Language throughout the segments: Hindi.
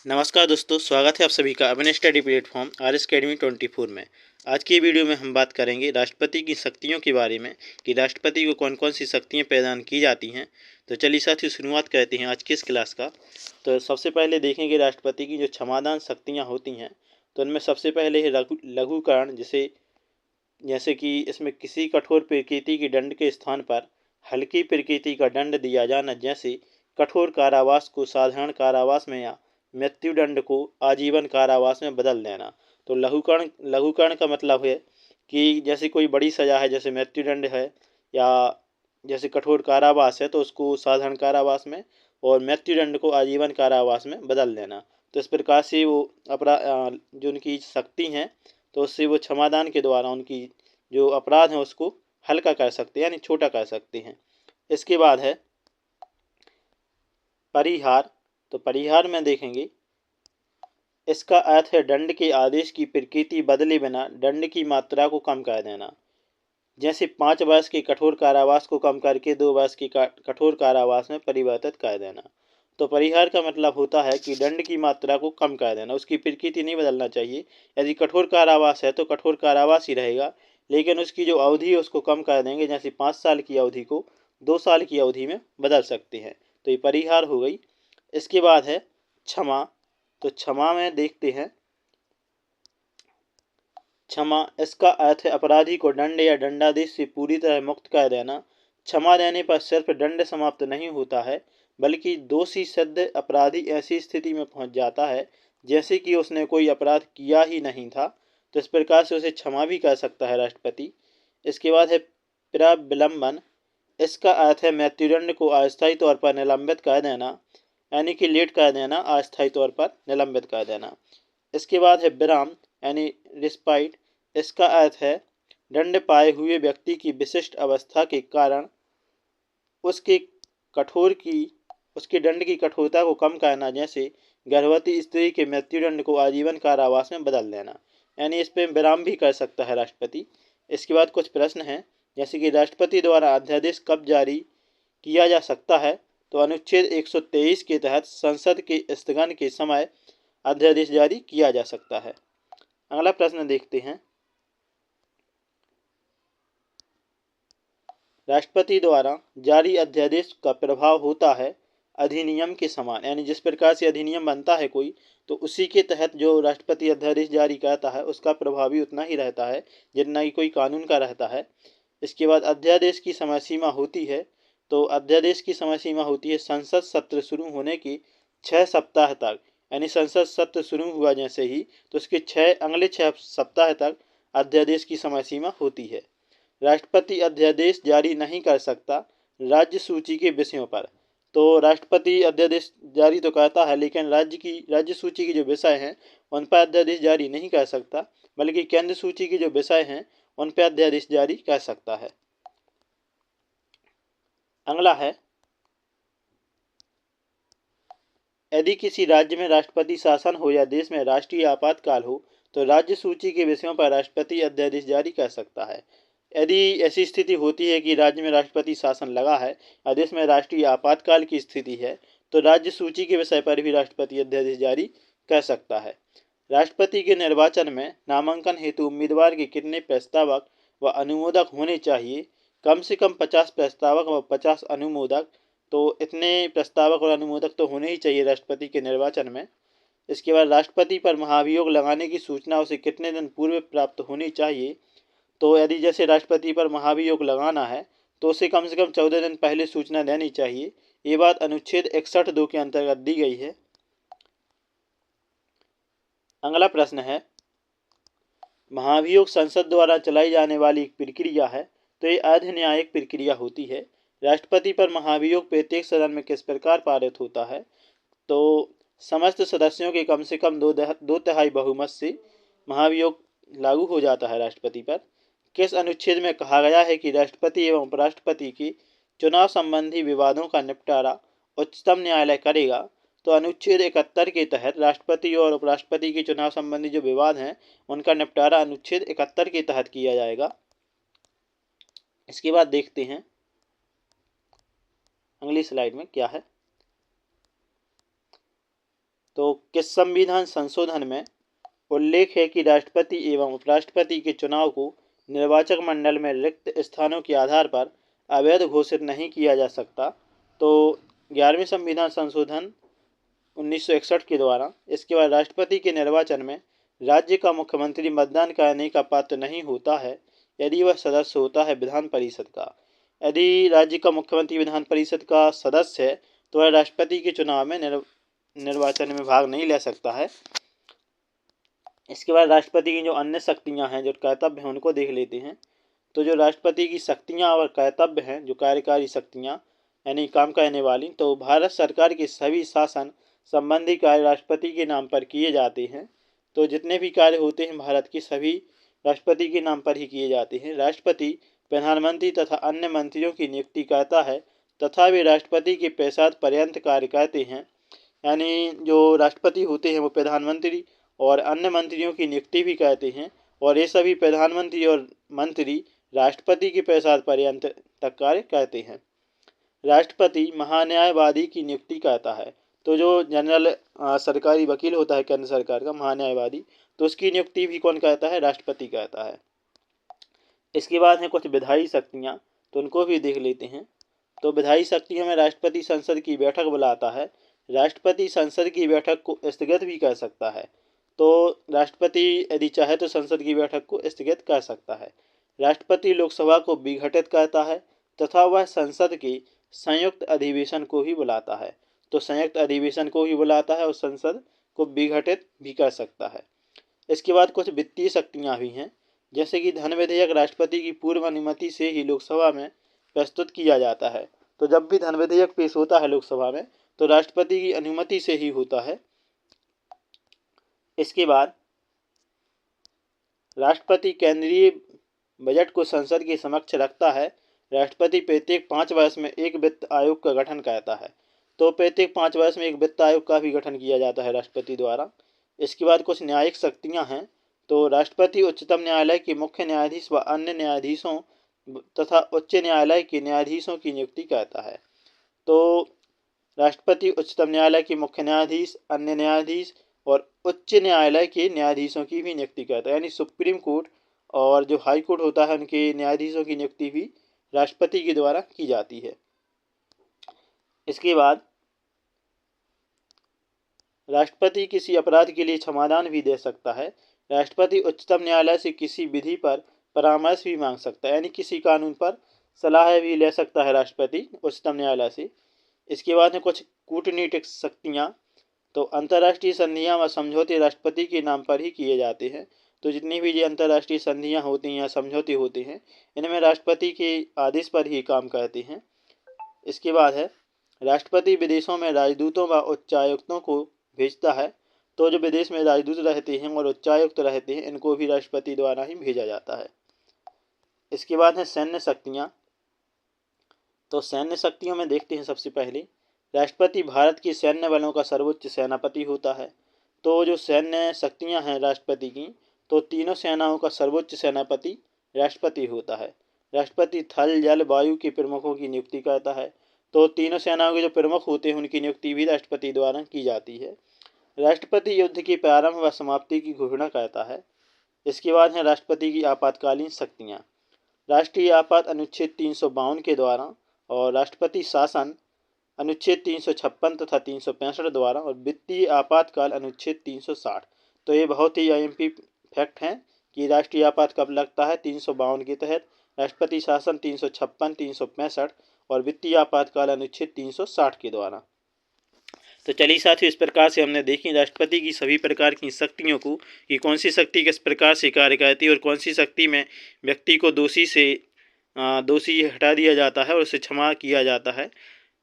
नमस्कार दोस्तों, स्वागत है आप सभी का अपने स्टडी प्लेटफॉर्म RS Academy 24 में। आज की वीडियो में हम बात करेंगे राष्ट्रपति की शक्तियों के बारे में कि राष्ट्रपति को कौन कौन सी शक्तियाँ प्रदान की जाती हैं। तो चलिए साथियों, शुरुआत करते हैं आज की इस क्लास का। तो सबसे पहले देखेंगे राष्ट्रपति की जो क्षमादान शक्तियाँ होती हैं। तो उनमें सबसे पहले है लघुकरण, जैसे कि इसमें किसी कठोर प्रकृति की दंड के स्थान पर हल्की प्रकृति का दंड दिया जाना, जैसे कठोर कारावास को साधारण कारावास में या मृत्युदंड को आजीवन कारावास में बदल देना। तो लघुकरण का मतलब है कि जैसे कोई बड़ी सज़ा है, जैसे मृत्युदंड है या जैसे कठोर कारावास है, तो उसको साधारण कारावास में और मृत्युदंड को आजीवन कारावास में बदल देना। तो इस प्रकार से वो अपराध जो उनकी शक्ति हैं, तो उससे वो क्षमादान के द्वारा उनकी जो अपराध हैं उसको हल्का कर सकते हैं, यानी छोटा कर सकते हैं। इसके बाद है परिहार। तो परिहार में देखेंगे, इसका अर्थ है दंड के आदेश की प्रकृति बदले बिना दंड की मात्रा को कम कर देना। जैसे 5 वर्ष के कठोर कारावास को कम करके 2 वर्ष के कठोर कारावास में परिवर्तित कर देना। तो परिहार का मतलब होता है कि दंड की मात्रा को कम कर देना, उसकी प्रकृति नहीं बदलना चाहिए। यदि कठोर कारावास है तो कठोर कारावास ही रहेगा, लेकिन उसकी जो अवधि है उसको कम कर देंगे। जैसे 5 साल की अवधि को 2 साल की अवधि में बदल सकते हैं। तो ये परिहार हो गई। इसके बाद है क्षमा। तो क्षमा में देखते हैं, क्षमा इसका अर्थ है अपराधी को दंड या दंडादेश से पूरी तरह मुक्त कर देना। क्षमा देने पर सिर्फ दंड समाप्त नहीं होता है, बल्कि दोषी सिद्ध अपराधी ऐसी स्थिति में पहुंच जाता है जैसे कि उसने कोई अपराध किया ही नहीं था। तो इस प्रकार से उसे क्षमा भी कर सकता है राष्ट्रपति। इसके बाद है प्रविलंबन। इसका अर्थ है मृत्युदंड को अस्थायी तौर पर निलंबित कर देना, यानी कि लेट कर देना, अस्थायी तौर पर निलंबित कर देना। इसके बाद है विराम, यानी रिस्पाइट। इसका अर्थ है दंड पाए हुए व्यक्ति की विशिष्ट अवस्था के कारण उसके कठोर की उसके दंड की कठोरता को कम करना। जैसे गर्भवती स्त्री के मृत्युदंड को आजीवन कारावास में बदल देना, यानी इस पर विराम भी कर सकता है राष्ट्रपति। इसके बाद कुछ प्रश्न हैं, जैसे कि राष्ट्रपति द्वारा अध्यादेश कब जारी किया जा सकता है। तो अनुच्छेद 123 के तहत संसद के स्थगन के समय अध्यादेश जारी किया जा सकता है। अगला प्रश्न देखते हैं, राष्ट्रपति द्वारा जारी अध्यादेश का प्रभाव होता है अधिनियम के समान, यानी जिस प्रकार से अधिनियम बनता है कोई, तो उसी के तहत जो राष्ट्रपति अध्यादेश जारी करता है उसका प्रभाव भी उतना ही रहता है जितना कि कोई कानून का रहता है। इसके बाद अध्यादेश की समय सीमा होती है। तो अध्यादेश की समय सीमा होती है संसद सत्र शुरू होने के 6 सप्ताह तक, यानी संसद सत्र शुरू हुआ जैसे ही, तो उसके अगले 6 सप्ताह तक अध्यादेश की समय सीमा होती है। राष्ट्रपति अध्यादेश जारी नहीं कर सकता राज्य सूची के विषयों पर। तो राष्ट्रपति अध्यादेश जारी तो करता है, लेकिन राज्य सूची के जो विषय हैं उन पर अध्यादेश जारी नहीं कर सकता, बल्कि केंद्र सूची के जो विषय हैं उन पर अध्यादेश जारी कर सकता है। अगला है, यदि किसी राज्य में राष्ट्रपति शासन हो या देश में राष्ट्रीय आपातकाल हो, तो राज्य सूची के विषयों पर राष्ट्रपति अध्यादेश जारी कर सकता है। यदि ऐसी स्थिति होती है कि राज्य में राष्ट्रपति शासन लगा है या देश में राष्ट्रीय आपातकाल की स्थिति है, तो राज्य सूची के विषय पर भी राष्ट्रपति अध्यादेश जारी कर सकता है। राष्ट्रपति के निर्वाचन में नामांकन हेतु उम्मीदवार के कितने प्रस्तावक व अनुमोदक होने चाहिए। कम से कम 50 प्रस्तावक व 50 अनुमोदक। तो इतने प्रस्तावक और अनुमोदक तो होने ही चाहिए राष्ट्रपति के निर्वाचन में। इसके बाद राष्ट्रपति पर महाभियोग लगाने की सूचना उसे कितने दिन पूर्व प्राप्त होनी चाहिए। तो यदि जैसे राष्ट्रपति पर महाभियोग लगाना है तो उसे कम से कम 14 दिन पहले सूचना देनी चाहिए। ये बात अनुच्छेद 61(2) के अंतर्गत दी गई है। अगला प्रश्न है, महाभियोग संसद द्वारा चलाई जाने वाली एक प्रक्रिया है, तो ये अर्ध न्यायिक प्रक्रिया होती है। राष्ट्रपति पर महाभियोग प्रत्येक सदन में किस प्रकार पारित होता है। तो समस्त सदस्यों के कम से कम दो तिहाई बहुमत से महाभियोग लागू हो जाता है राष्ट्रपति पर। किस अनुच्छेद में कहा गया है कि राष्ट्रपति एवं उपराष्ट्रपति की चुनाव संबंधी विवादों का निपटारा उच्चतम न्यायालय करेगा। तो अनुच्छेद 71 के तहत राष्ट्रपति और उपराष्ट्रपति के चुनाव संबंधी जो विवाद हैं उनका निपटारा अनुच्छेद 71 के तहत किया जाएगा। इसके बाद देखते हैं अगली स्लाइड में क्या है। तो किस संविधान संशोधन में उल्लेख है कि राष्ट्रपति एवं उपराष्ट्रपति के चुनाव को निर्वाचक मंडल में रिक्त स्थानों के आधार पर अवैध घोषित नहीं किया जा सकता? तो 11वें संविधान संशोधन 1961 के द्वारा। इसके बाद राष्ट्रपति के निर्वाचन में राज्य का मुख्यमंत्री मतदान करने का पात्र नहीं होता है यदि वह सदस्य होता है विधान परिषद का। यदि राज्य का मुख्यमंत्री विधान परिषद का सदस्य है तो वह राष्ट्रपति के चुनाव में निर्वाचन में भाग नहीं ले सकता है। इसके बाद राष्ट्रपति की जो अन्य शक्तियां हैं, जो कर्तव्य हैं, उनको देख लेते हैं। तो जो राष्ट्रपति की शक्तियां और कर्तव्य हैं, जो कार्यकारी शक्तियां यानी काम करने वाली, तो भारत सरकार के सभी शासन संबंधी कार्य राष्ट्रपति के नाम पर किए जाते हैं। तो जितने भी कार्य होते हैं भारत के, सभी राष्ट्रपति के नाम पर ही किए जाते हैं। राष्ट्रपति प्रधानमंत्री तथा अन्य मंत्रियों की नियुक्ति करता है तथा वे राष्ट्रपति के पैसाद पर्यंत कार्य करते हैं। यानी जो राष्ट्रपति होते हैं वो प्रधानमंत्री और अन्य मंत्रियों की नियुक्ति भी करते हैं, और ये सभी प्रधानमंत्री और मंत्री राष्ट्रपति के पैसाद पर्यंत तक कार्य करते हैं। राष्ट्रपति महान्यायवादी की नियुक्ति करता है। तो जो जनरल सरकारी वकील होता है केंद्र सरकार का, महान्यायवादी, तो उसकी नियुक्ति भी कौन करता है? राष्ट्रपति करता है। इसके बाद है कुछ विधायी शक्तियाँ, तो उनको भी देख लेते हैं। तो विधायी शक्तियों में राष्ट्रपति संसद की बैठक बुलाता है। राष्ट्रपति संसद की बैठक को स्थगित भी कर सकता है। तो राष्ट्रपति यदि चाहे तो संसद की बैठक को स्थगित कर सकता है। राष्ट्रपति लोकसभा को विघटित करता है तथा वह संसद के संयुक्त अधिवेशन को ही बुलाता है। तो संयुक्त अधिवेशन को ही बुलाता है और संसद को विघटित भी कर सकता है। इसके बाद कुछ वित्तीय शक्तियाँ भी हैं, जैसे कि धन विधेयक राष्ट्रपति की पूर्व अनुमति से ही लोकसभा में प्रस्तुत किया जाता है। तो जब भी धन विधेयक पेश होता है लोकसभा में तो राष्ट्रपति की अनुमति से ही होता है। इसके बाद राष्ट्रपति केंद्रीय बजट को संसद के समक्ष रखता है। राष्ट्रपति प्रत्येक 5 वर्ष में एक वित्त आयोग का गठन करता है। तो प्रत्येक 5 वर्ष में एक वित्त आयोग का भी गठन किया जाता है राष्ट्रपति द्वारा। इसके बाद कुछ न्यायिक शक्तियां हैं। तो राष्ट्रपति उच्चतम न्यायालय के मुख्य न्यायाधीश व अन्य न्यायाधीशों तथा उच्च न्यायालय के न्यायाधीशों की नियुक्ति करता है। तो राष्ट्रपति उच्चतम न्यायालय के मुख्य न्यायाधीश, अन्य न्यायाधीश और उच्च न्यायालय के न्यायाधीशों की भी नियुक्ति करता है। यानी सुप्रीम कोर्ट और जो हाई कोर्ट होता है उनके न्यायाधीशों की नियुक्ति भी राष्ट्रपति के द्वारा की जाती है। इसके बाद राष्ट्रपति किसी अपराध के लिए क्षमादान भी दे सकता है। राष्ट्रपति उच्चतम न्यायालय से किसी विधि पर परामर्श भी मांग सकता है, यानी किसी कानून पर सलाह भी ले सकता है राष्ट्रपति उच्चतम न्यायालय से। इसके बाद में कुछ कूटनीतिक शक्तियाँ। तो अंतर्राष्ट्रीय संधियाँ व समझौते राष्ट्रपति के नाम पर ही किए जाते हैं। तो जितनी भी ये अंतर्राष्ट्रीय संधियाँ होती हैं या समझौते होते हैं, इनमें राष्ट्रपति के आदेश पर ही काम करते हैं। इसके बाद है राष्ट्रपति विदेशों में राजदूतों व उच्चायुक्तों को भेजता है। तो जो विदेश में राजदूत रहते हैं और उच्चायुक्त रहते हैं, इनको भी राष्ट्रपति द्वारा ही भेजा जाता है। इसके बाद है सैन्य शक्तियाँ। तो सैन्य शक्तियों में देखते हैं सबसे पहले राष्ट्रपति भारत के सैन्य बलों का सर्वोच्च सेनापति होता है। तो जो सैन्य शक्तियाँ हैं राष्ट्रपति की, तो तीनों सेनाओं का सर्वोच्च सेनापति राष्ट्रपति होता है। राष्ट्रपति थल, जल, वायु के प्रमुखों की नियुक्ति करता है। तो तीनों सेनाओं के जो प्रमुख होते हैं उनकी नियुक्ति भी राष्ट्रपति द्वारा की जाती है। राष्ट्रपति युद्ध के प्रारंभ व समाप्ति की घोषणा करता है। इसके बाद है राष्ट्रपति की आपातकालीन शक्तियाँ। राष्ट्रीय आपात अनुच्छेद 352 के द्वारा और राष्ट्रपति शासन अनुच्छेद 356 तथा 365 द्वारा और वित्तीय आपातकाल अनुच्छेद 360। तो ये बहुत ही IMP फैक्ट हैं कि राष्ट्रीय आपात कब लगता है। 352 के तहत, राष्ट्रपति शासन 356, 365 और वित्तीय आपातकाल अनुच्छेद 360 के द्वारा। तो चलिए साथियों, इस प्रकार से हमने देखी राष्ट्रपति की सभी प्रकार की शक्तियों को कि कौन सी शक्ति किस प्रकार से कार्य करती है और कौन सी शक्ति में व्यक्ति को दोषी हटा दिया जाता है और उसे क्षमा किया जाता है।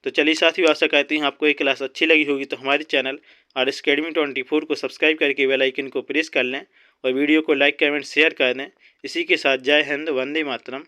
तो चलिए साथियों, आशा करते हैं आपको ये क्लास अच्छी लगी होगी। तो हमारे चैनल RS Academy 24 को सब्सक्राइब करके बेल आइकन को प्रेस कर लें और वीडियो को लाइक, कमेंट, शेयर कर दें। इसी के साथ जय हिंद, वंदे मातरम।